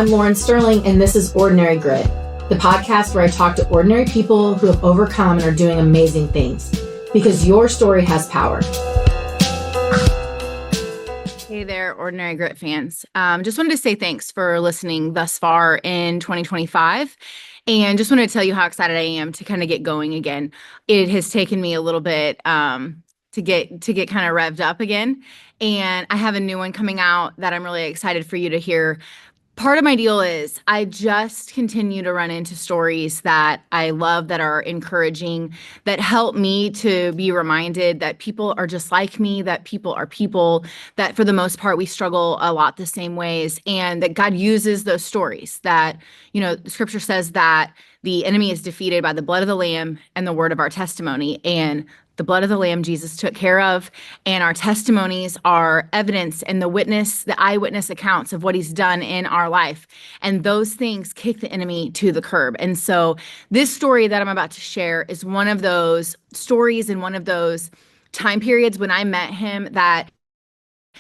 I'm Lauren Sterling, and this is Ordinary Grit, the podcast where I talk to ordinary people who have overcome and are doing amazing things, because your story has power. Hey there, Ordinary Grit fans. Just wanted to say thanks for listening thus far in 2025. And just wanted to tell you how excited I am to kind of get going again. It has taken me a little bit to get kind of revved up again. And I have a new one coming out that I'm really excited for you to hear. Part of my deal is I just continue to run into stories that I love, that are encouraging, that help me to be reminded that people are just like me, that people are people, that for the most part, we struggle a lot the same ways, and that God uses those stories. That, scripture says that the enemy is defeated by the blood of the Lamb and the word of our testimony. And the blood of the Lamb Jesus took care of, and our testimonies are evidence and the eyewitness accounts of what he's done in our life. And those things kick the enemy to the curb. And so this story that I'm about to share is one of those stories in one of those time periods when I met him that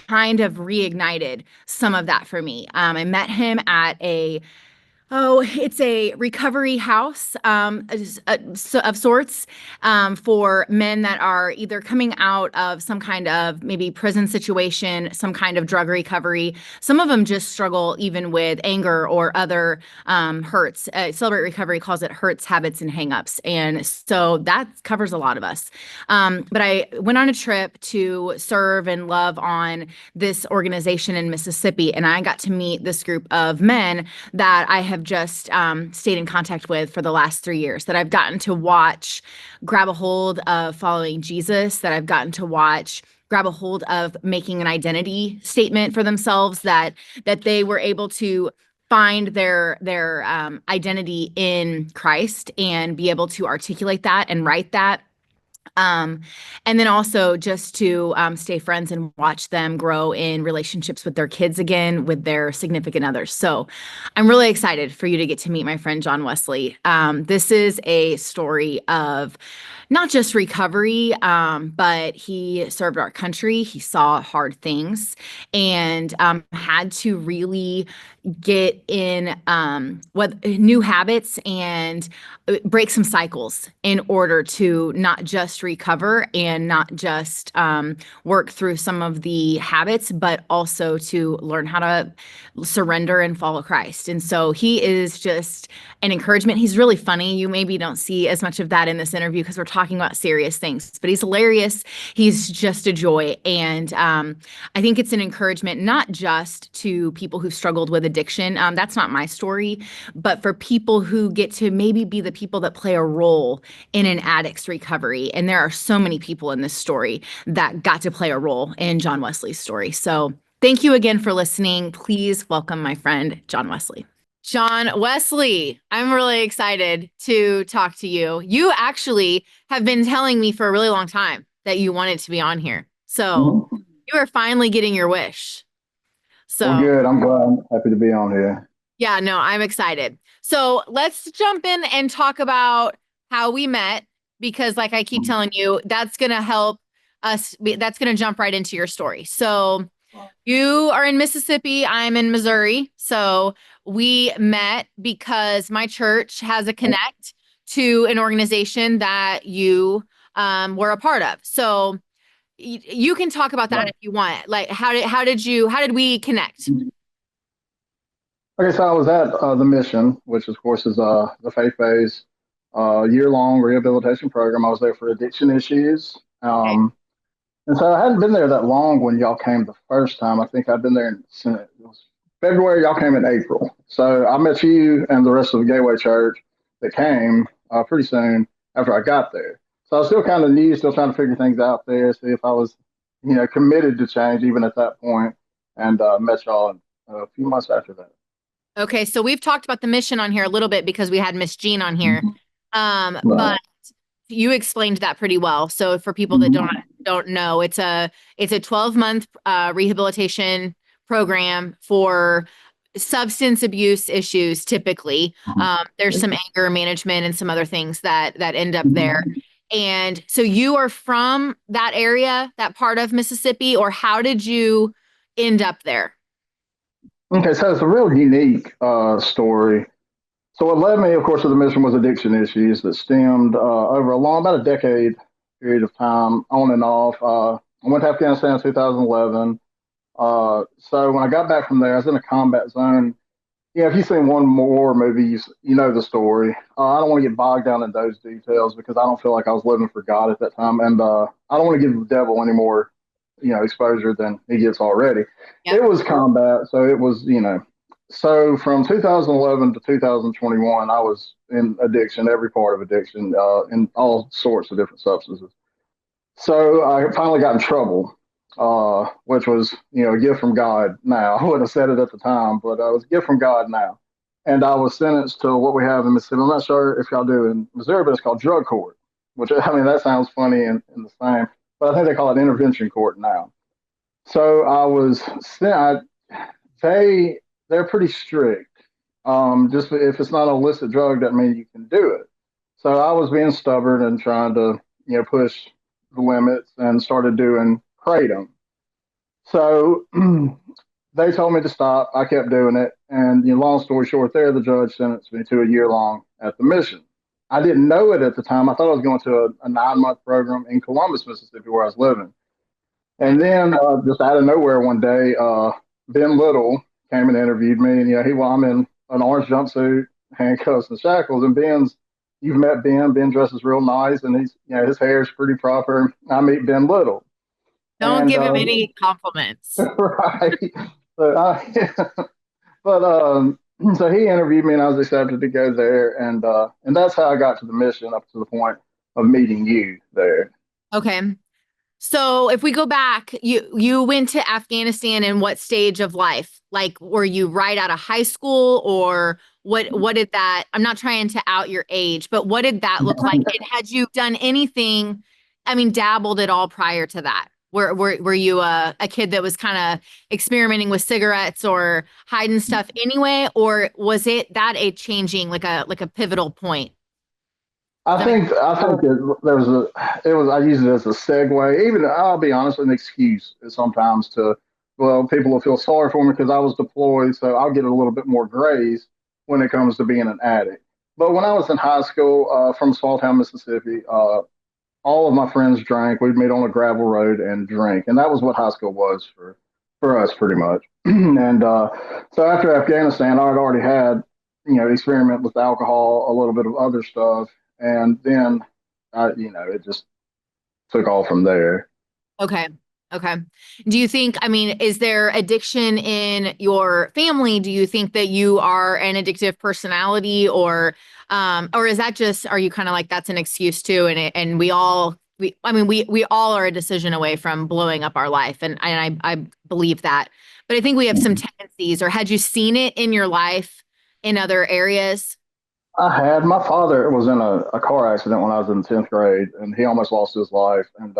kind of reignited some of that for me. I met him at it's a recovery house of sorts for men that are either coming out of some kind of maybe prison situation, some kind of drug recovery. Some of them just struggle even with anger or other hurts. Celebrate Recovery calls it hurts, habits, and hangups. And so that covers a lot of us. But I went on a trip to serve and love on this organization in Mississippi, and I got to meet this group of men that I have just stayed in contact with for the last 3 years, that I've gotten to watch grab a hold of following Jesus, that I've gotten to watch grab a hold of making an identity statement for themselves, that they were able to find their identity in Christ and be able to articulate that and write that. And then also just to stay friends and watch them grow in relationships with their kids again, with their significant others. So I'm really excited for you to get to meet my friend John Wesley. This is a story of not just recovery, but he served our country. He saw hard things and had to really get in new habits and break some cycles in order to not just recover and not just work through some of the habits, but also to learn how to surrender and follow Christ. And so he is just an encouragement. He's really funny. You maybe don't see as much of that in this interview because we're talking about serious things, but he's hilarious. He's just a joy. And I think it's an encouragement, not just to people who've struggled with addiction. That's not my story, but for people who get to maybe be the people that play a role in an addict's recovery. And there are so many people in this story that got to play a role in John Wesley's story. So thank you again for listening. Please welcome my friend, John Wesley. John Wesley, I'm really excited to talk to you. You actually have been telling me for a really long time that you wanted to be on here. So you are finally getting your wish. So well, good. I'm glad. I'm happy to be on here. Yeah, no, I'm excited. So let's jump in and talk about how we met, because like I keep telling you, that's going to help us. That's going to jump right into your story. So you are in Mississippi. I'm in Missouri. So we met because my church has a connect to an organization that you were a part of. So you can talk about that if you want. Like, how did we connect? Okay, so I was at the Mission, which of course is the faith-based year-long rehabilitation program. I was there for addiction issues. And so I hadn't been there that long when y'all came the first time. I think I'd been there since it was February. Y'all came in April. So I met you and the rest of the Gateway Church that came pretty soon after I got there. So I was still kind of new, still trying to figure things out there, see if I was, committed to change even at that point, and met y'all a few months after that. Okay, so we've talked about the Mission on here a little bit because we had Miss Jean on here, Right. but you explained that pretty well. So for people that don't know, it's a 12-month rehabilitation program for substance abuse issues. Typically, there's some anger management and some other things that end up there. And so you are from that area, that part of Mississippi, or how did you end up there? Okay, so it's a real unique story. So what led me, of course, to the mission was addiction issues that stemmed over about a decade period of time, on and off. I went to Afghanistan in 2011. So when I got back from there, I was in a combat zone. Yeah, if you've seen one more movie, you know the story. I don't want to get bogged down in those details because I don't feel like I was living for God at that time, and I don't want to give the devil any more, exposure than he gets already. Yep. It was combat, so it was, So from 2011 to 2021, I was in addiction, every part of addiction, in all sorts of different substances. So I finally got in trouble, which was, a gift from God now. I wouldn't have said it at the time, but it was a gift from God now. And I was sentenced to what we have in Mississippi. I'm not sure if y'all do in Missouri, but it's called drug court, which, I mean, that sounds funny and the same, but I think they call it intervention court now. So I was sent, they're pretty strict. Just if it's not an illicit drug, that means you can do it. So I was being stubborn and trying to, push the limits and started doing kratom. So they told me to stop. I kept doing it, and long story short, there the judge sentenced me to a year long at the mission. I didn't know it at the time. I thought I was going to a 9 month program in Columbus, Mississippi, where I was living. And then just out of nowhere one day, Ben Little came and interviewed me, and I'm in an orange jumpsuit, handcuffs, and shackles. And you've met Ben. Ben dresses real nice, and his hair is pretty proper. I meet Ben Little, Don't and give him any compliments. right. But, but so he interviewed me, and I was accepted to go there, and that's how I got to the mission up to the point of meeting you there. Okay. So if we go back, you went to Afghanistan in what stage of life? Like, were you right out of high school, or what did that, I'm not trying to out your age, but what did that look like? And had you done anything, I mean, dabbled at all prior to that? Were you a kid that was kind of experimenting with cigarettes or hiding stuff anyway, or was it that a changing, like a pivotal point? I think I use it as a segue. Even I'll be honest, an excuse sometimes to, well, people will feel sorry for me because I was deployed, so I'll get a little bit more grace when it comes to being an addict. But when I was in high school, from small town Mississippi, all of my friends drank. We'd meet on a gravel road and drink, and that was what high school was for us, pretty much. And so after Afghanistan, I had already had experiment with alcohol, a little bit of other stuff, and then it just took off from there. Okay. Okay. Do you think, I mean, is there addiction in your family? Do you think that you are an addictive personality, or is that just, are you kind of like, that's an excuse too? And we all, we all are a decision away from blowing up our life. And I believe that, but I think we have some tendencies. Or had you seen it in your life in other areas? My father was in a car accident when I was in 10th grade, and he almost lost his life. And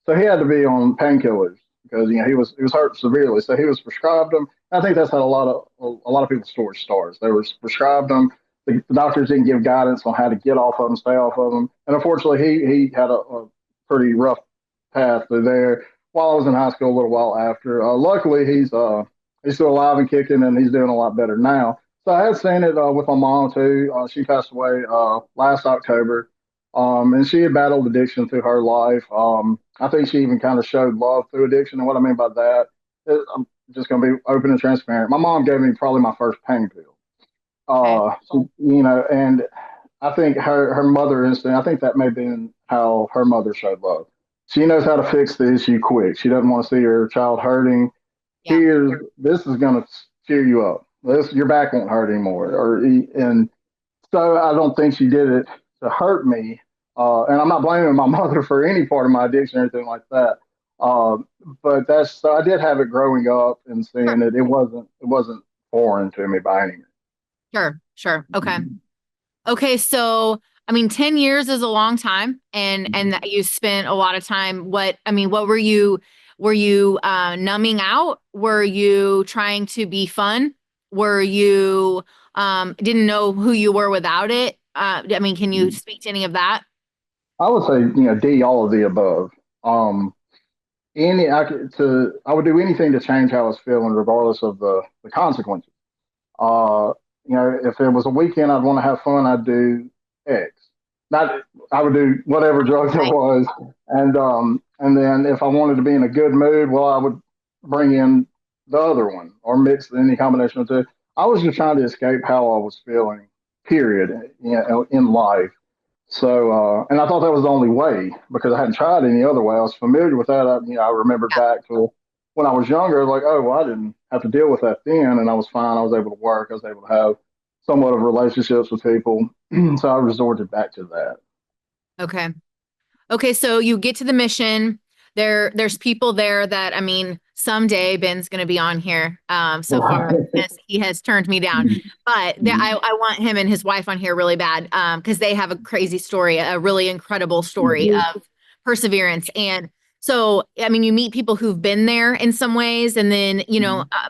so he had to be on painkillers because he was hurt severely. So he was prescribed them. I think that's how a lot of people's stories starts. They were prescribed them. The doctors didn't give guidance on how to get off of them, stay off of them. And unfortunately, he had a pretty rough path through there. While I was in high school, a little while after, luckily he's still alive and kicking, and he's doing a lot better now. So I had seen it with my mom too. She passed away last October, and she had battled addiction through her life. I think she even kind of showed love through addiction. And what I mean by that, I'm just going to be open and transparent. My mom gave me probably my first pain pill. Okay. And I think her mother instinct, I think that may have been how her mother showed love. She knows how to fix the issue quick. She doesn't want to see her child hurting. Yeah. This is going to cheer you up. Your back won't hurt anymore. And so I don't think she did it to hurt me. And I'm not blaming my mother for any part of my addiction or anything like that. But so I did have it growing up and seeing Sure. it. It wasn't foreign to me by any means. Sure. Okay. Okay. So, I mean, 10 years is a long time, and that you spent a lot of time. What were you numbing out? Were you trying to be fun? Were you didn't know who you were without it? Can you speak to any of that? I would say, D, all of the above. Um, I would do anything to change how I was feeling, regardless of the consequences. Uh, if it was a weekend, I'd want to have fun. I'd do X. Not, I would do whatever drugs it Right. was, and then if I wanted to be in a good mood, well, I would bring in the other one or mix any combination of two. I was just trying to escape how I was feeling. Period. In life. So, and I thought that was the only way because I hadn't tried any other way. I was familiar with that. I remembered Yeah. back to when I was younger, like, oh, well, I didn't have to deal with that then, and I was fine. I was able to work. I was able to have somewhat of relationships with people. So I resorted back to that. Okay. Okay, so you get to the mission. There's people there that, I mean, someday Ben's going to be on here. So far he has turned me down, but I want him and his wife on here really bad. Because they have a crazy story, a really incredible story of perseverance. And so, I mean, you meet people who've been there in some ways, and then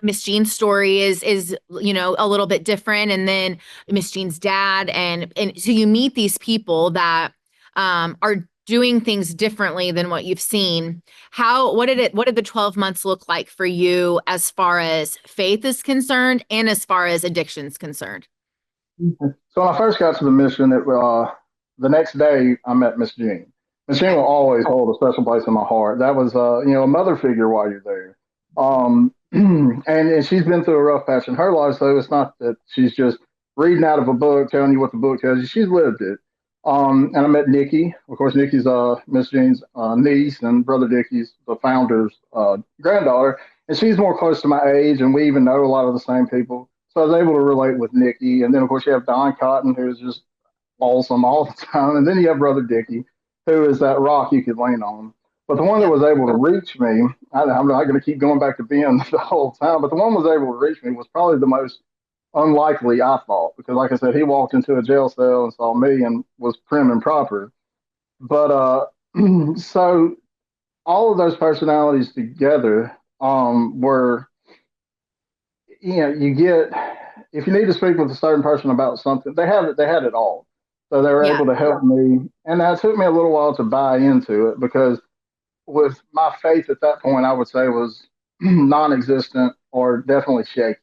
Miss Jean's story is a little bit different, and then Miss Jean's dad, and so you meet these people that are doing things differently than what you've seen. What did the 12 months look like for you as far as faith is concerned and as far as addiction's concerned? So when I first got to the mission, the next day I met Miss Jean. Miss Jean will always hold a special place in my heart. That was, a mother figure while you're there. And she's been through a rough patch in her life, so it's not that she's just reading out of a book, telling you what the book tells you. She's lived it. And I met Nikki. Of course, Nikki's Miss Jean's niece, and Brother Dickie's the founder's granddaughter. And she's more close to my age, and we even know a lot of the same people. So I was able to relate with Nikki. And then, of course, you have Don Cotton, who's just awesome all the time. And then you have Brother Dickie, who is that rock you could lean on. But the one that was able to reach me, I'm not going to keep going back to Ben the whole time, but the one that was able to reach me was probably the most unlikely, I thought, because, like I said, he walked into a jail cell and saw me and was prim and proper. But so all of those personalities together were, you get, if you need to speak with a certain person about something, they had it all. So they were Yeah. able to help me. And that took me a little while to buy into it because with my faith at that point, I would say was non-existent or definitely shaky.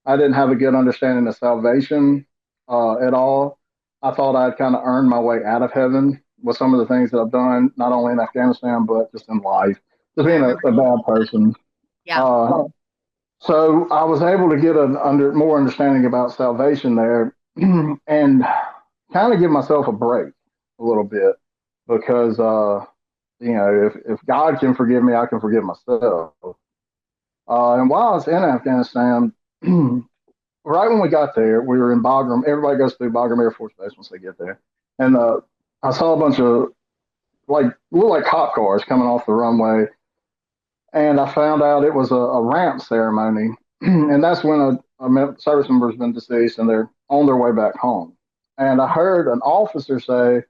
I didn't have a good understanding of salvation at all. I thought I'd kind of earned my way out of heaven with some of the things that I've done, not only in Afghanistan but just in life, just I being remember. a bad person. Yeah. Uh, so I was able to get an more understanding about salvation there, and kind of give myself a break a little bit because if God can forgive me, I can forgive myself. And while I was in Afghanistan, right when we got there, we were in Bagram. Everybody goes through Bagram Air Force Base once they get there, and I saw a bunch of like look like cop cars coming off the runway, and I found out it was a ramp ceremony, and that's when a service member has been deceased and they're on their way back home. And I heard an officer say,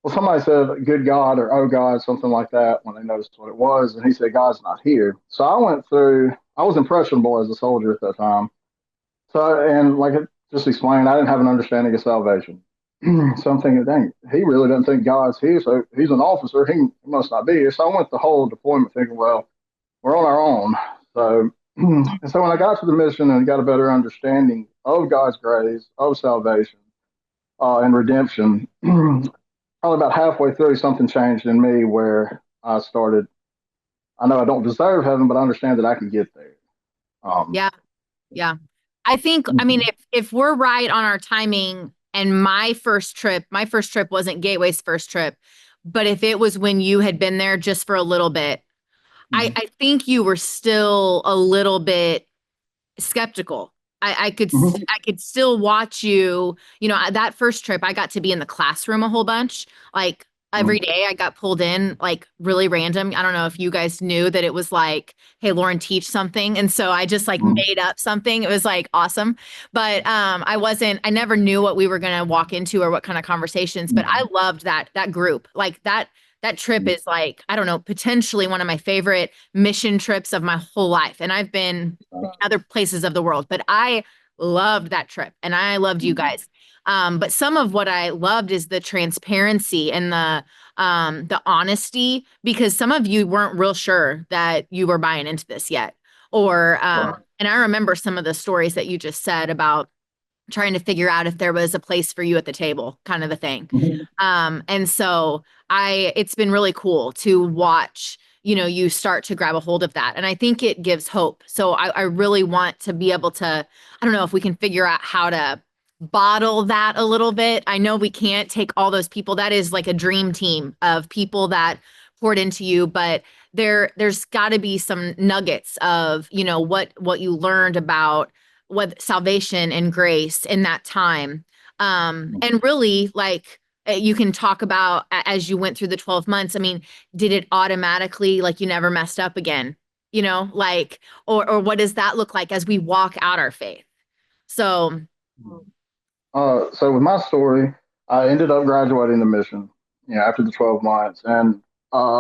well, somebody said, good God, or oh God, something like that when they noticed what it was. And he said, God's not here. So I was impressionable as a soldier at that time. So, and like it just explained, I didn't have an understanding of salvation. So I'm thinking, dang, he really doesn't think God's here. So he's an officer. He must not be here. So I went the whole deployment thinking, well, we're on our own. So, and so when I got to the mission and got a better understanding of God's grace, of salvation, and redemption, probably about halfway through, something changed in me where I started. I know I don't deserve heaven, but I understand that I can get there. Um, Yeah. Yeah. I think, I mean, if we're right on our timing, and my first trip wasn't Gateway's first trip, but if it was when you had been there just for a little bit, I think you were still a little bit skeptical. mhm, I could still watch you, that first trip I got to be in the classroom a whole bunch. Like every mhm, day I got pulled in like really random. I don't know if you guys knew that it was like, hey, Lauren, teach something. And so I just like mhm, made up something. It was like awesome. But I never knew what we were gonna walk into or what kind of conversations, but I loved that group. Like that trip is like, I don't know, potentially one of my favorite mission trips of my whole life. And I've been other places of the world, but I loved that trip, and I loved you guys. But some of what I loved is the transparency and the honesty, because some of you weren't real sure that you were buying into this yet. Or Right. and I remember some of the stories that you just said about trying to figure out if there was a place for you at the table, kind of a thing. Mhm. And so it's been really cool to watch, you start to grab a hold of that. And I think it gives hope. So I really want to be able to, I don't know if we can figure out how to bottle that a little bit. I know we can't take all those people. That is like a dream team of people that poured into you, but there's got to be some nuggets of, what you learned about what salvation and grace in that time. And really, like, you can talk about as you went through the 12 months. I mean, did it automatically, like, you never messed up again, like, or what does that look like as we walk out our faith? So, So with my story, I ended up graduating the mission, after the 12 months, and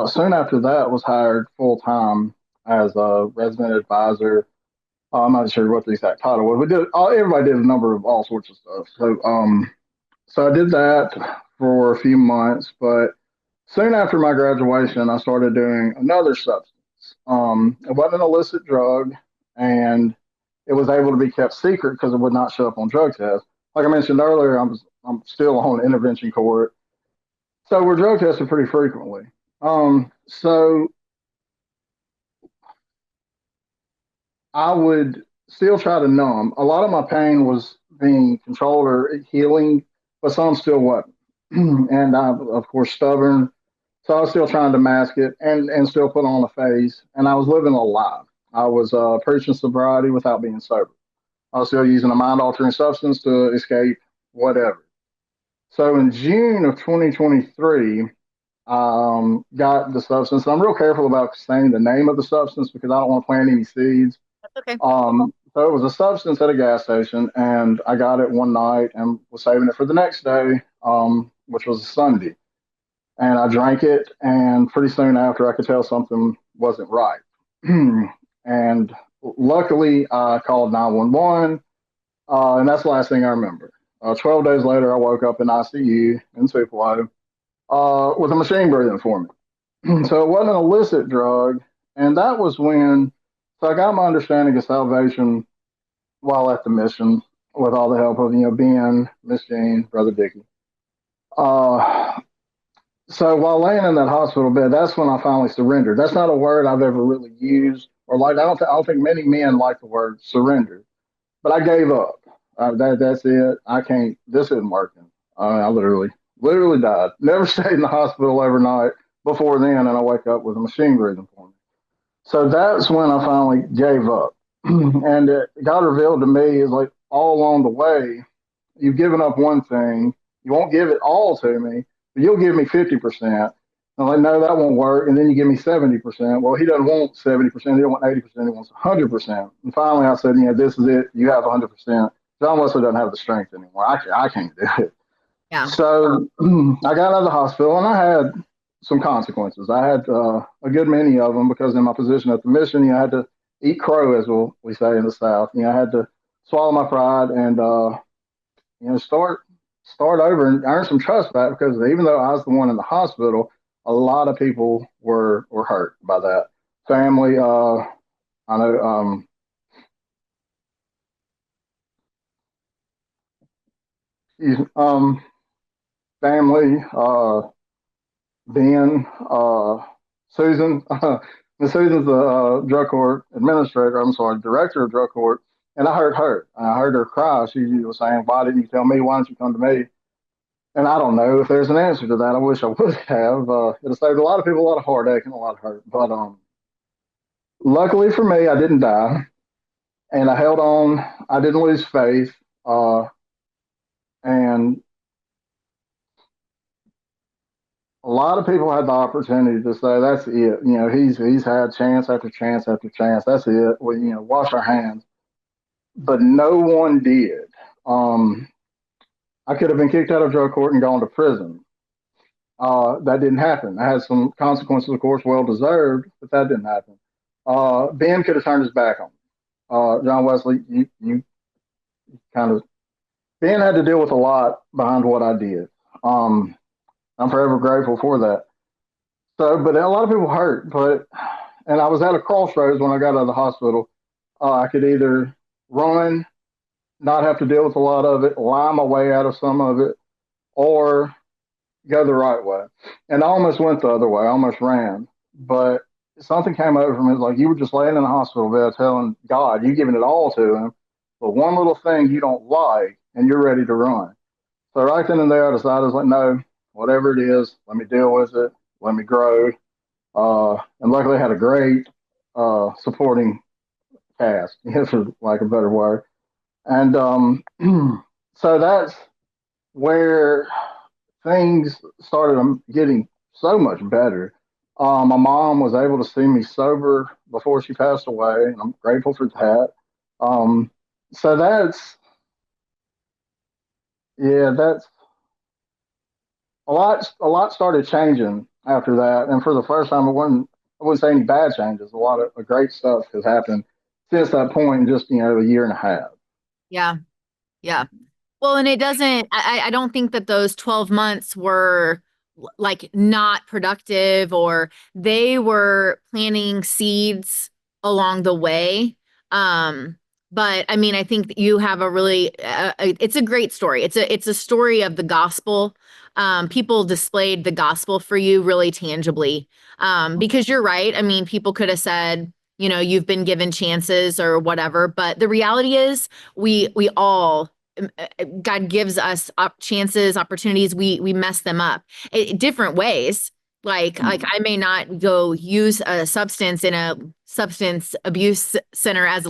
soon after that was hired full time as a resident advisor. I'm not sure what the exact title was. We did everybody did a number of all sorts of stuff. So I did that for a few months, but soon after my graduation, I started doing another substance. It wasn't an illicit drug, and it was able to be kept secret because it would not show up on drug tests. Like I mentioned earlier, I'm still on intervention court, so we're drug tested pretty frequently. So I would still try to numb. A lot of my pain was being controlled or healing, but some still wasn't. And I'm, of course, stubborn. So I was still trying to mask it and still put on a face. And I was living a lie. I was preaching sobriety without being sober. I was still using a mind altering substance to escape whatever. So in June of 2023, got the substance. I'm real careful about saying the name of the substance because I don't want to plant any seeds. that's okay. So it was a substance at a gas station, and I got it one night and was saving it for the next day, which was a Sunday. And I drank it, and pretty soon after, I could tell something wasn't right. And luckily, I called 911, and that's the last thing I remember. 12 days later, I woke up in ICU in Tupelo with a machine breathing for me. So it wasn't an illicit drug, and that was when. So I got my understanding of salvation while at the mission with all the help of Ben, Miss Jean, Brother Dickie. Uh, so while laying in that hospital bed, that's when I finally surrendered. That's not a word I've ever really used, or like I don't think many men like the word surrender. But I gave up. That's it. I can't. This isn't working. I literally died. Never stayed in the hospital overnight before then, and I wake up with a machine breathing for me. So that's when I finally gave up. And God revealed to me is like all along the way, you've given up one thing. You won't give it all to me, but you'll give me 50%. I'm like, no, that won't work. And then you give me 70%. Well, he doesn't want 70%. He doesn't want 80%. He wants 100%. And finally, I said, this is it. You have 100%. John Wesley doesn't have the strength anymore. I can't do it. Yeah. So I got out of the hospital, and I had some consequences. I had a good many of them because in my position at the mission, I had to eat crow, as we say in the South. I had to swallow my pride and start over and earn some trust back because even though I was the one in the hospital, a lot of people were hurt by that. Family, I know, family, Ben, Susan. Miss Susan's the drug court administrator. I'm sorry, director of drug court. And I heard her. I heard her cry. She was saying, "Why didn't you tell me? Why didn't you come to me?" And I don't know if there's an answer to that. I wish I would have. It'll saved a lot of people a lot of heartache and a lot of hurt. But luckily for me, I didn't die, and I held on. I didn't lose faith, and a lot of people had the opportunity to say, "That's it." He's had chance after chance after chance. That's it. We wash our hands, but no one did. I could have been kicked out of drug court and gone to prison. That didn't happen. I had some consequences, of course, well deserved, but that didn't happen. Ben could have turned his back on me. John Wesley, you kind of Ben had to deal with a lot behind what I did. Um, I'm forever grateful for that. So, but a lot of people hurt. And I was at a crossroads when I got out of the hospital. I could either run, not have to deal with a lot of it, lie my way out of some of it, or go the right way. And I almost went the other way. I almost ran, but something came over me. It's like you were just laying in the hospital bed telling God, you giving it all to Him, but one little thing you don't like, and you're ready to run. So right then and there, I decided, I was like, no, whatever it is, let me deal with it, let me grow. And luckily, I had a great supporting cast, for like a better word. And so that's where things started getting so much better. My mom was able to see me sober before she passed away, and I'm grateful for that. Um, so that's a lot. A lot started changing after that, and for the first time, I wouldn't say any bad changes. A lot of great stuff has happened since that point in just a year and a half. Yeah. Yeah. Well, and it doesn't, I don't think that those 12 months were like not productive, or they were planting seeds along the way. Um, but I mean, I think that you have a really, it's a great story. It's a story of the gospel. People displayed the gospel for you really tangibly. Because you're right. I mean, people could have said, you've been given chances or whatever, but the reality is we all God gives us chances, opportunities. We mess them up in different ways. Like I may not go use a substance in a substance abuse center as a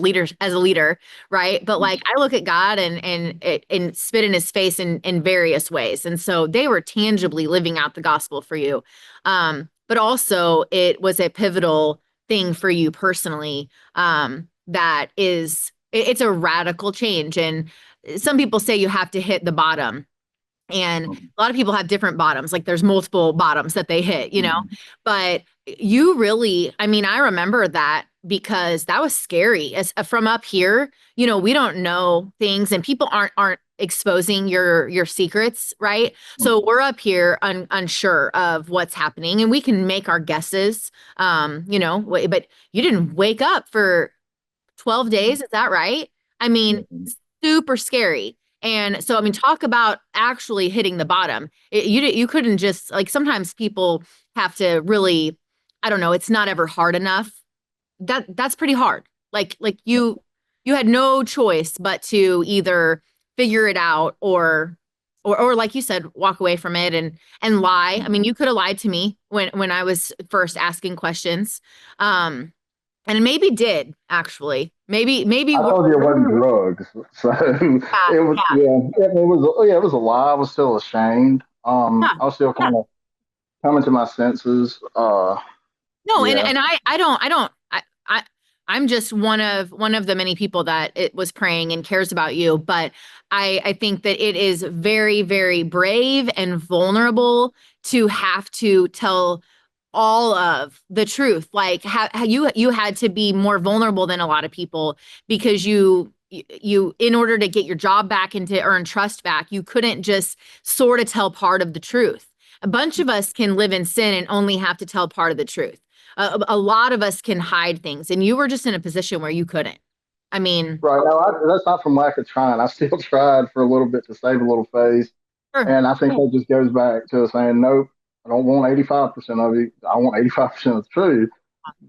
leader, right? But like I look at God and spit in His face in various ways, and so they were tangibly living out the gospel for you. But also it was a pivotal thing for you personally. That is, it's a radical change, and some people say you have to hit the bottom, and a lot of people have different bottoms. Like there's multiple bottoms that they hit. But you really, I mean, I remember that because that was scary. As from up here, we don't know things, and people aren't exposing your secrets, right? So we're up here unsure of what's happening, and we can make our guesses. But you didn't wake up for 12 days, is that right? I mean, super scary. And so, I mean, talk about actually hitting the bottom. You couldn't just, like, sometimes people have to really, I don't know, it's not ever hard enough. That's pretty hard. Like you had no choice but to either figure it out, or like you said, walk away from it and lie. I mean, you could have lied to me when I was first asking questions. And maybe did actually. Maybe I told you it wasn't drugs, so yeah, it was yeah, it was a lie. I was still ashamed. yeah. I was still kind of coming to my senses. No, and Yeah. and I'm just one of the many people that it was praying and cares about you, but I think that it is very, very brave and vulnerable to have to tell all of the truth. Like how you had to be more vulnerable than a lot of people, because you in order to get your job back and to earn trust back, you couldn't just sort of tell part of the truth. A bunch of us can live in sin and only have to tell part of the truth. A lot of us can hide things, and you were just in a position where you couldn't. I mean, Right. No, that's not from lack of trying. I still tried for a little bit to save a little face. sure. And I think that just goes back to saying, nope, I don't want 85% of it. I want 85% of the truth.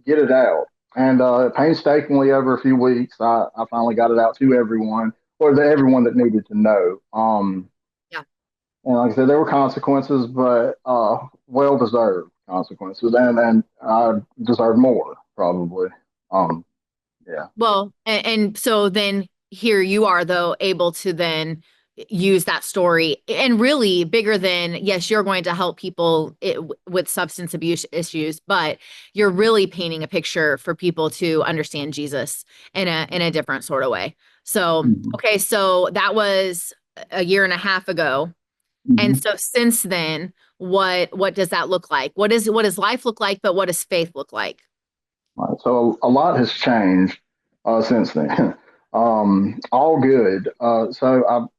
Get it out. And painstakingly over a few weeks, I finally got it out to everyone, or everyone that needed to know. Yeah. And like I said, there were consequences, but well deserved consequences. And I deserved more, probably. Um, yeah. Well, and so then here you are, though, able to then use that story, and really bigger than, yes, you're going to help people with substance abuse issues, but you're really painting a picture for people to understand Jesus in a different sort of way. So, Mhm. okay, so that was a year and a half ago. And Mhm. so since then, what does that look like? What does life look like, but what does faith look like? Right. So a lot has changed since then. All good. So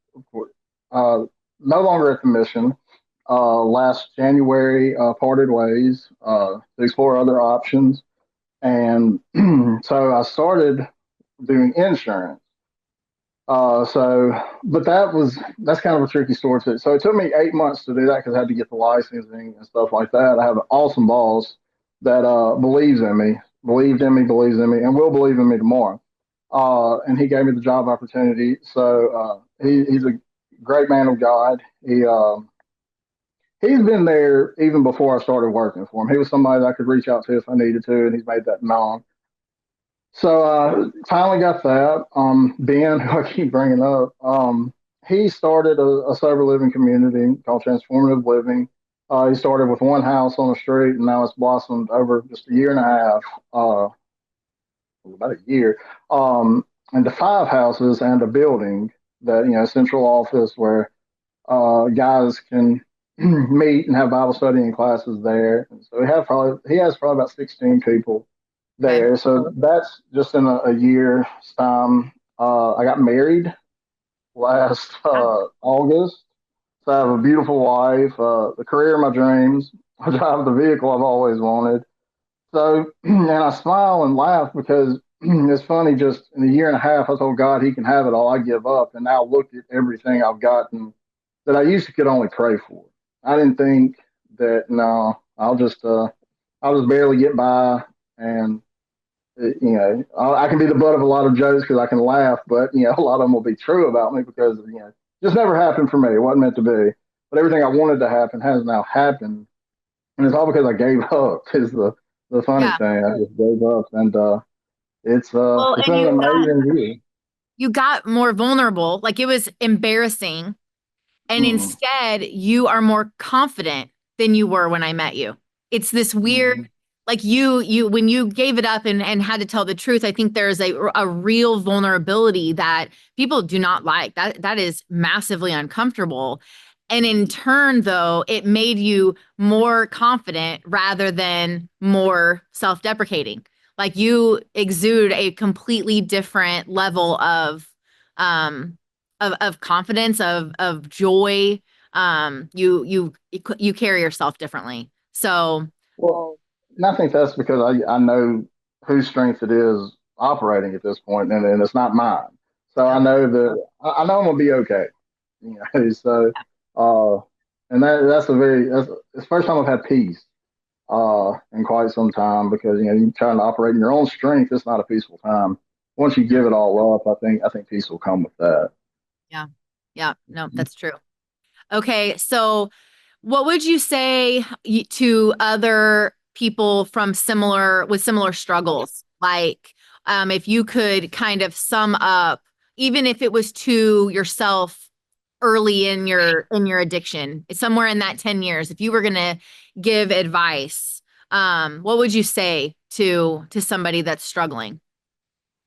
no longer at the mission. Last January, parted ways to explore other options. And so I started doing insurance. But that's kind of a tricky story too. So it took me 8 months to do that because I had to get the licensing and stuff like that. I have an awesome boss that believes in me, and will believe in me tomorrow. And he gave me the job opportunity. So he's a great man of God. He's been there even before I started working for him. He was somebody that I could reach out to if I needed to, and he's made that known. So finally got that. Ben, who I keep bringing up, he started a sober living community called Transformative Living. He started with one house on the street, and now it's blossomed over just a year and a half, about a year, into five houses and a building that, central office where guys can meet and have Bible study and classes there. And so he has probably about 16 people Okay. there. So that's just in a year's time. I got married last August. So I have a beautiful wife, the career of my dreams. I drive the vehicle I've always wanted. So, and I smile and laugh because it's funny. Just in a year and a half, I told God He can have it all. I give up, and now look at everything I've gotten that I used to could only pray for. I didn't think that. No, I'll just barely get by, and I can be the butt of a lot of jokes because I can laugh, but a lot of them will be true about me because just never happened for me. It wasn't meant to be. But everything I wanted to happen has now happened, and it's all because I gave up. Is the funny Yeah. thing? I just gave up, and Well, it's and been an amazing year. you got more vulnerable. Like it was embarrassing. And Mm, instead, you are more confident than you were when I met you. It's this weird, mm, like when you gave it up and had to tell the truth, I think there's a real vulnerability that people do not like. That is massively uncomfortable. And in turn, though, it made you more confident rather than more self-deprecating. Like you exude a completely different level um of confidence, of joy. You carry yourself differently. So Well, and I think that's because I know whose strength it is operating at this point, and it's not mine. So yeah, I know I'm gonna be okay. So uh, and that's it's the first time I've had peace in quite some time because you're trying to operate in your own strength. It's not a peaceful time. Once you yeah, give it all up, I think peace will come with that. yeah, yeah. No, that's true. Okay, so what would you say to other people from similar struggles? Like, if you could kind of sum up, even if it was to yourself early in your addiction, somewhere in that 10 years, if you were gonna give advice, what would you say to somebody that's struggling?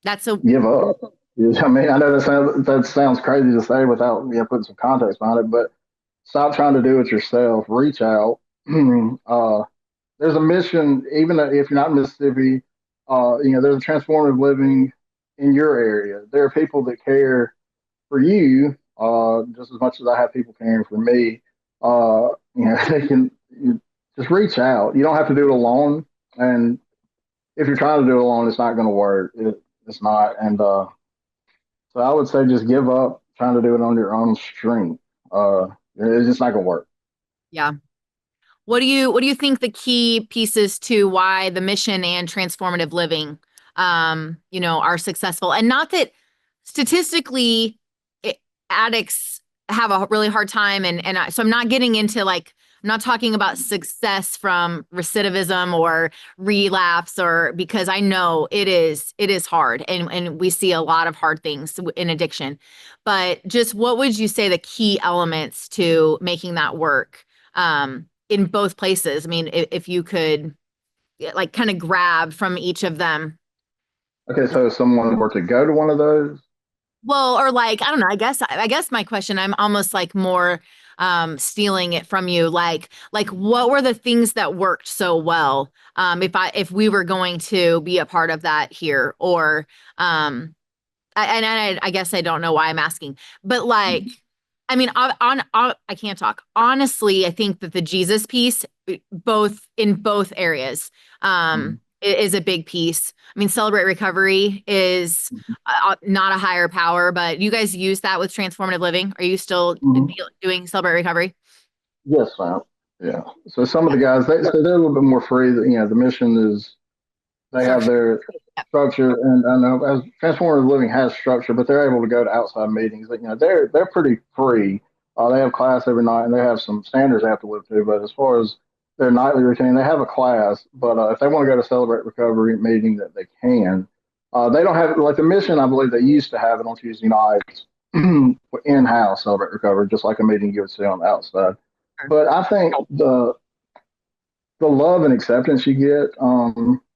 That's a Give up. Yeah, I mean, I know that sounds crazy to say without putting some context behind it, but stop trying to do it yourself. Reach out. There's a mission, even if you're not in Mississippi. There's a transformative living in your area. There are people that care for you just as much as I have people caring for me. They can just reach out. You don't have to do it alone, and if you're trying to do it alone, it's not going to work. It's not, and so I would say just give up trying to do it on your own strength. It's just not going to work. yeah. What do you think the key pieces to why the mission and transformative living are successful? And not that statistically it, addicts have a really hard time so I'm not getting into like I'm not talking about success from recidivism or relapse or because I know it is hard and we see a lot of hard things in addiction. But just what would you say the key elements to making that work? In both places. I mean, if you could like kind of grab from each of them. Okay, so if someone were to go to one of those, Well, or like, I don't know, I guess my question, I'm almost like more stealing it from you. Like what were the things that worked so well? If we were going to be a part of that here or I guess I don't know why I'm asking, but like, I mean, I can't talk. Honestly, I think that the Jesus piece, in both areas, is a big piece. I mean, Celebrate Recovery is not a higher power, but you guys use that with transformative living. Are you still Mhm. doing Celebrate Recovery? Yes, ma'am. Yeah. So some of the guys, they're a little bit more free. The mission is they have Structure. their Yep. structure, and I know as transformative living has structure, but they're able to go to outside meetings. They're pretty free. They have class every night, and they have some standards they have to live to. But as far as their nightly routine, they have a class. But if they want to go to Celebrate Recovery meeting, that they can. They don't have like the mission. I believe they used to have it on Tuesday nights in house Celebrate Recovery, just like a meeting you would see on the outside. Sure. But I think the love and acceptance you get.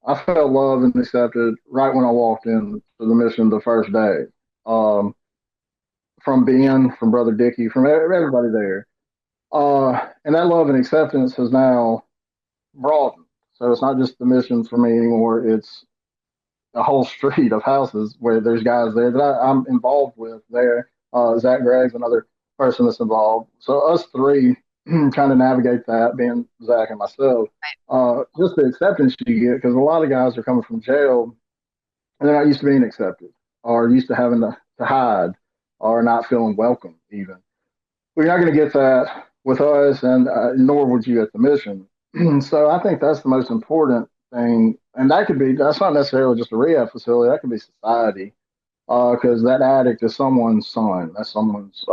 I felt loved and accepted right when I walked in to the mission the first day. Um, from Ben, from Brother Dickey, from everybody there. And that love and acceptance has now broadened. So it's not just the mission for me anymore. It's a whole street of houses where there's guys there that I'm involved with there. Zach Gregg's another person that's involved. So us three kind of navigate that, being Zach and myself. Just the acceptance you get, because a lot of guys are coming from jail and they're not used to being accepted or used to having to hide or not feeling welcome even. Well, you're not going to get that with us, and nor would you at the mission. So I think that's the most important thing, and that's not necessarily just a rehab facility. That could be society, because that addict is someone's son, that's someone's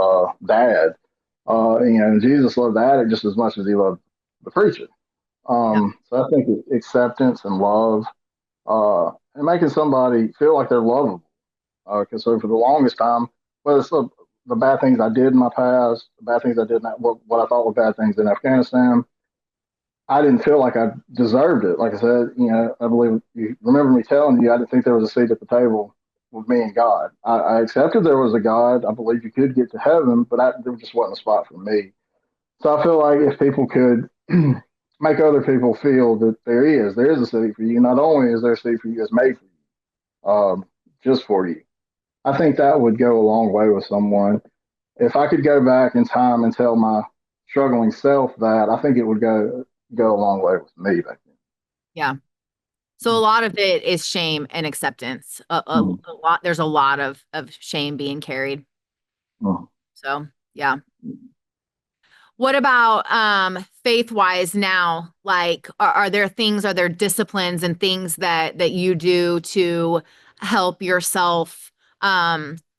dad. Jesus loved the addict just as much as he loved the preacher. Yeah. So I think acceptance and love, and making somebody feel like they're lovable. Because so for the longest time, whether it's the bad things I did in my past, the bad things I did, what I thought were bad things in Afghanistan, I didn't feel like I deserved it. Like I said, I believe you remember me telling you I didn't think there was a seat at the table with me and God. I accepted there was a God. I believe you could get to heaven, but there just wasn't a spot for me. So I feel like if people could make other people feel that there is a seat for you. Not only is there a seat for you, it's made for you, just for you. I think that would go a long way with someone. If I could go back in time and tell my struggling self that, I think it would go a long way with me back then. Yeah. So a lot of it is shame and acceptance. Mhm. A lot, there's a lot of shame being carried. Mhm. So yeah. What about faith wise now? Like, are there disciplines and things that you do to help yourself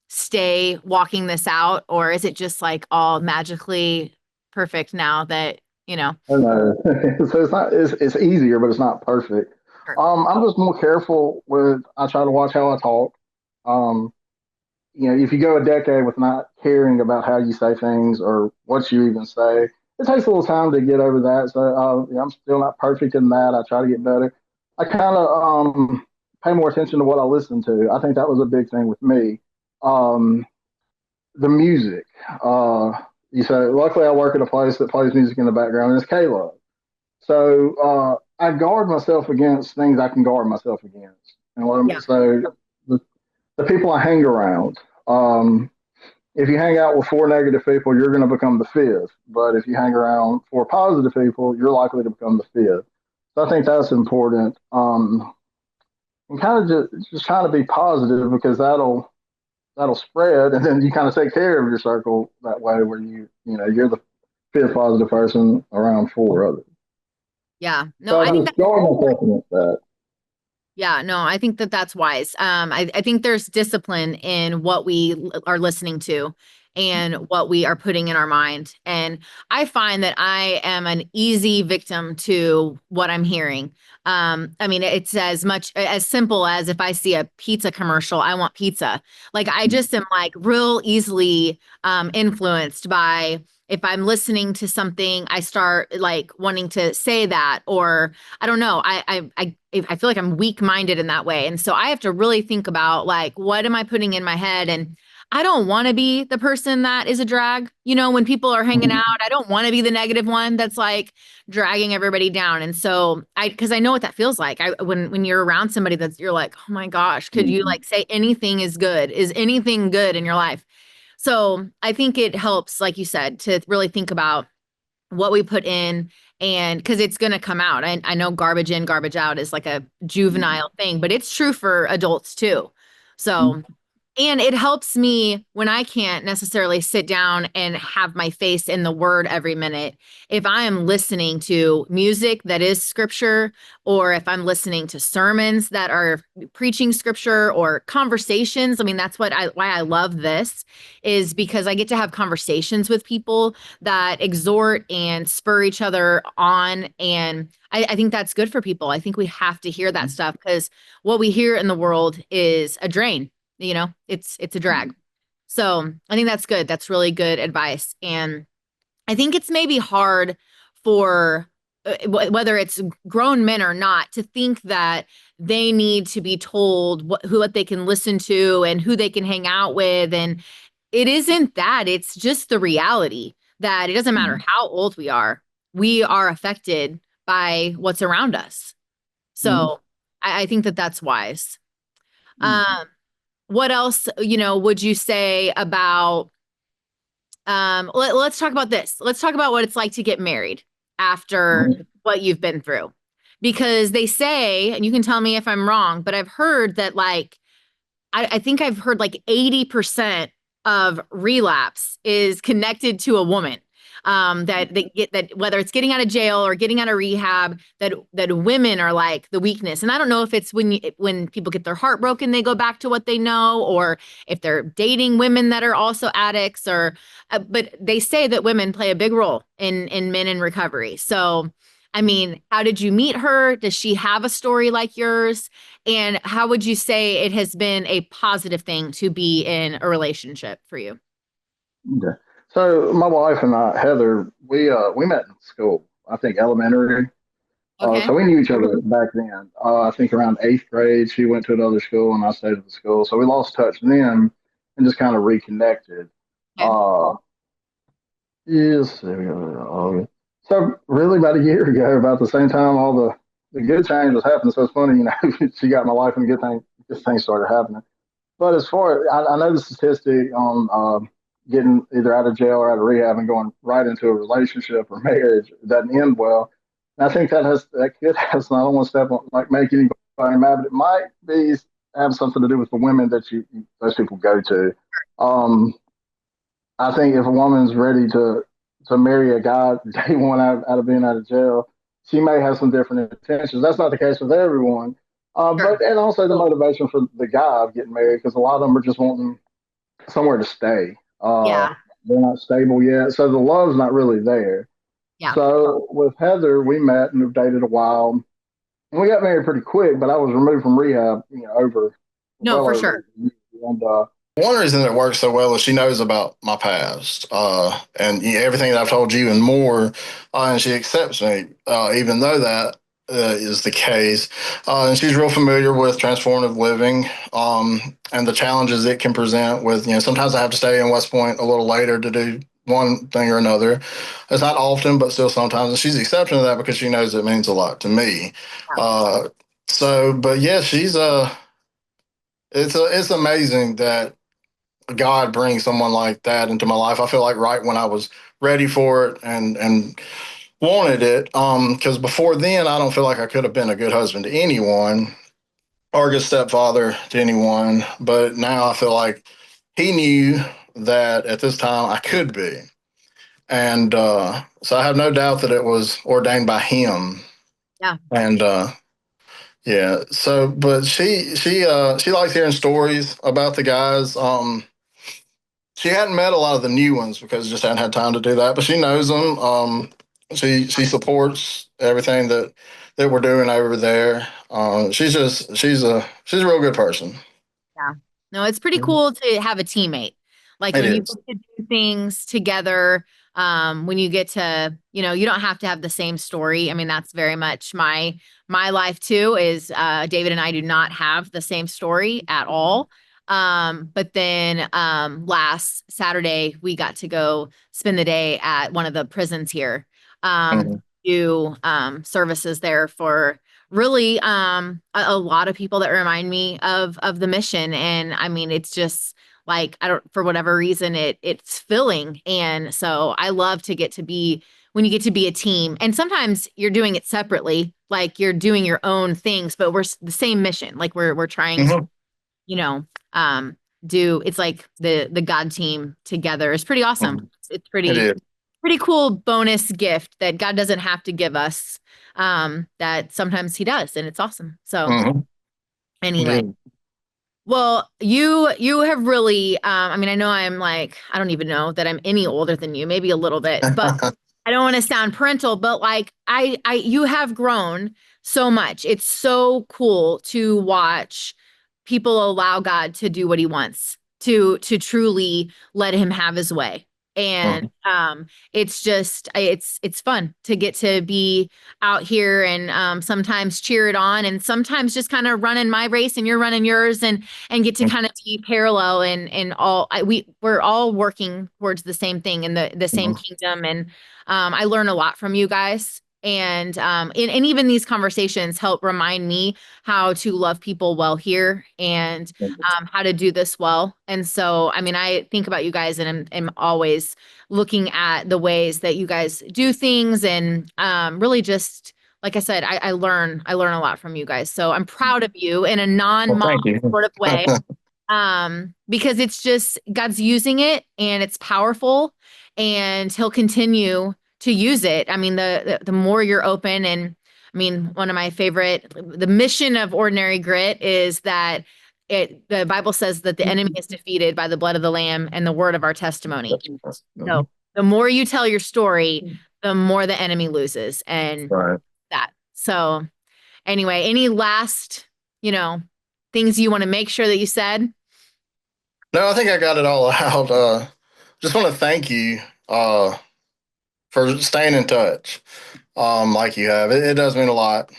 stay walking this out? Or is it just like all magically perfect now that, you know? I know. So it's easier, but it's not perfect. Sure. I'm just more careful with. I try to watch how I talk. Um, if you go a decade with not caring about how you say things or what you even say, it takes a little time to get over that. So I'm still not perfect in that. I try to get better. I kind of pay more attention to what I listen to. I think that was a big thing with me. Um, the music. Uh, you say, luckily, I work at a place that plays music in the background, and it's Caleb. So I guard myself against things I can guard myself against. And Yeah. so the people I hang around. Um, if you hang out with four negative people, you're going to become the fifth. But if you hang around four positive people, you're likely to become the fifth. So I think that's important. And kind of just trying to be positive because that'll spread, and then you kind of take care of your circle that way, where you're the fifth positive person around four others. Yeah. No, So I I think just guard myself against that. Yeah, no, I think that that's wise. I think there's discipline in what we are listening to and what we are putting in our mind. And I find that I am an easy victim to what I'm hearing. I mean, it's as much as simple as if I see a pizza commercial, I want pizza. Like I just am like real easily influenced by if I'm listening to something, I start like wanting to say that, or I don't know. I feel like I'm weak-minded in that way. And so I have to really think about like, what am I putting in my head? And I don't want to be the person that is a drag. You know, when people are hanging out, I don't want to be the negative one that's like dragging everybody down. And so because I know what that feels like. When you're around somebody that's, you're like, oh my gosh, could you like say anything is good? Is anything good in your life? So I think it helps, like you said, to really think about what we put in, and because it's going to come out. I know garbage in, garbage out is like a juvenile thing, but it's true for adults too. So and it helps me when I can't necessarily sit down and have my face in the word every minute. If I am listening to music that is scripture, or if I'm listening to sermons that are preaching scripture, or conversations. I mean, that's why I love this, is because I get to have conversations with people that exhort and spur each other on. And I think that's good for people. I think we have to hear that stuff, because what we hear in the world is a drain. You know, it's a drag. So I think that's good. That's really good advice. And I think it's maybe hard for whether it's grown men or not to think that they need to be told what they can listen to and who they can hang out with. And it isn't that. It's just the reality that it doesn't matter how old we are affected by what's around us. So I think that that's wise. What else, would you say about, let's talk about this. Let's talk about what it's like to get married after what you've been through. Because they say, and you can tell me if I'm wrong, but I've heard that like, I think I've heard like 80% of relapse is connected to a woman. That they get, that whether it's getting out of jail or getting out of rehab, that women are like the weakness. And I don't know if it's when people get their heart broken, they go back to what they know, or if they're dating women that are also addicts, or but they say that women play a big role in men in recovery. So I mean, how did you meet her? Does she have a story like yours? And how would you say it has been a positive thing to be in a relationship for you? Okay. So my wife and I, Heather, we met in school. I think elementary. Okay. So we knew each other back then. I think around eighth grade, she went to another school and I stayed at the school. So we lost touch then and just kind of reconnected. Okay. Uh, yes, there we go. So really about a year ago, about the same time all the good change was happening. So it's funny, she got my life and good things started happening. But as far I know the statistic on getting either out of jail or out of rehab and going right into a relationship or marriage doesn't end well. And I think that could have some, I don't want to step on like make anybody mad, but it might be have something to do with the women that those people go to. Um, I think if a woman's ready to marry a guy day one out of being out of jail, she may have some different intentions. That's not the case with everyone. Sure. But and also the motivation for the guy of getting married, because a lot of them are just wanting somewhere to stay. Yeah. They're not stable yet, so the love's not really there. Yeah. So with Heather, we met and we've dated a while, and we got married pretty quick. But I was removed from rehab, over No, well for over sure. a year. And One reason it works so well is she knows about my past, and everything that I've told you and more, and she accepts me, even though that is the case. And she's real familiar with transformative living, and the challenges it can present with, sometimes I have to stay in West Point a little later to do one thing or another. It's not often, but still sometimes. And she's accepting of that because she knows it means a lot to me. Yeah. But yeah, it's amazing that God brings someone like that into my life. I feel like right when I was ready for it and wanted it. Because before then, I don't feel like I could have been a good husband to anyone or a good stepfather to anyone. But now I feel like He knew that at this time I could be, and so I have no doubt that it was ordained by Him. Yeah. And yeah, so but she likes hearing stories about the guys. She hadn't met a lot of the new ones because just hadn't had time to do that, but she knows them. She supports everything that we're doing over there. She's a real good person. Yeah. No, it's pretty cool to have a teammate. Like It when you is. get to do things together, when you get to, you don't have to have the same story. I mean, that's very much my life too, is David and I do not have the same story at all. But then last Saturday, we got to go spend the day at one of the prisons here, do services there for really a lot of people that remind me of the mission. And I mean, it's just like, for whatever reason, it's filling. And so I love to get to be, when you get to be a team, and sometimes you're doing it separately, like you're doing your own things, but we're the same mission. Like we're trying to, it's like the God team together. It's pretty awesome. It's pretty cool bonus gift that God doesn't have to give us, that sometimes he does, and it's awesome. So anyway, well, you have really, I mean, I know I'm like, I don't even know that I'm any older than you, maybe a little bit, but I don't want to sound parental, but like you have grown so much. It's so cool to watch people allow God to do what he wants, to truly let him have his way. And it's just, it's fun to get to be out here and sometimes cheer it on, and sometimes just kind of running my race and you're running yours, and get to kind of be parallel, and we're all working towards the same thing in the same kingdom. And I learn a lot from you guys. And even these conversations help remind me how to love people well here, and how to do this well. And so, I mean, I think about you guys, and I'm always looking at the ways that you guys do things, and really just, like I said, I learn a lot from you guys. So I'm proud of you in a non-mom sort of way, because it's just God's using it, and it's powerful, and he'll continue to use it. I mean, the more you're open, and I mean, one of my favorite, the mission of Ordinary Grit is that the Bible says that the enemy is defeated by the blood of the Lamb and the word of our testimony. So the more you tell your story, the more the enemy loses, and that. So anyway, any last, things you want to make sure that you said? No, I think I got it all out. Just want to thank you for staying in touch, like you have. It does mean a lot.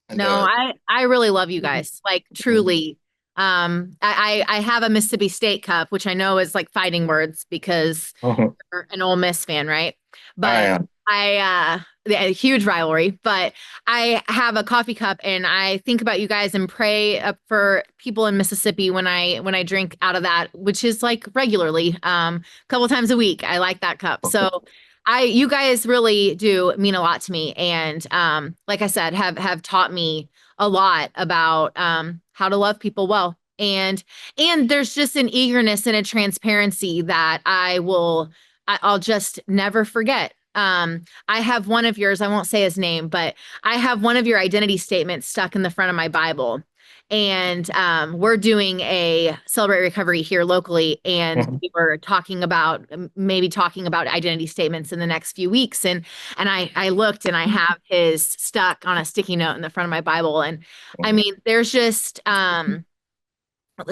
And, I really love you guys, like truly. I have a Mississippi State cup, which I know is like fighting words because you're an Ole Miss fan, right? But a huge rivalry, but I have a coffee cup, and I think about you guys and pray for people in Mississippi when I drink out of that, which is like regularly, a couple times a week. I like that cup. So you guys really do mean a lot to me. And like I said, have taught me a lot about how to love people well. And there's just an eagerness and a transparency that I'll just never forget. I have one of yours, I won't say his name, but I have one of your identity statements stuck in the front of my Bible. And we're doing a Celebrate Recovery here locally, and we were talking about identity statements in the next few weeks. And I looked, and I have his stuck on a sticky note in the front of my Bible. And I mean, there's just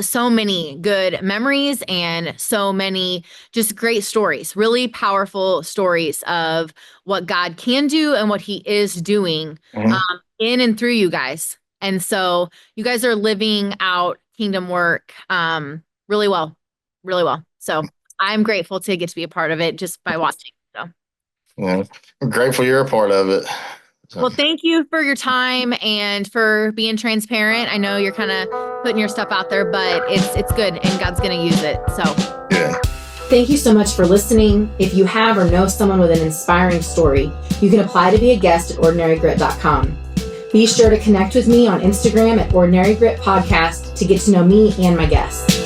so many good memories, and so many just great stories, really powerful stories of what God can do and what he is doing in and through you guys. And so you guys are living out kingdom work really well, really well. So I'm grateful to get to be a part of it just by watching. So I'm grateful you're a part of it. So. Well, thank you for your time and for being transparent. I know you're kind of putting your stuff out there, but it's good, and God's going to use it. So yeah. Thank you so much for listening. If you have or know someone with an inspiring story, you can apply to be a guest at ordinarygrit.com. Be sure to connect with me on Instagram at Ordinary Grit Podcast to get to know me and my guests.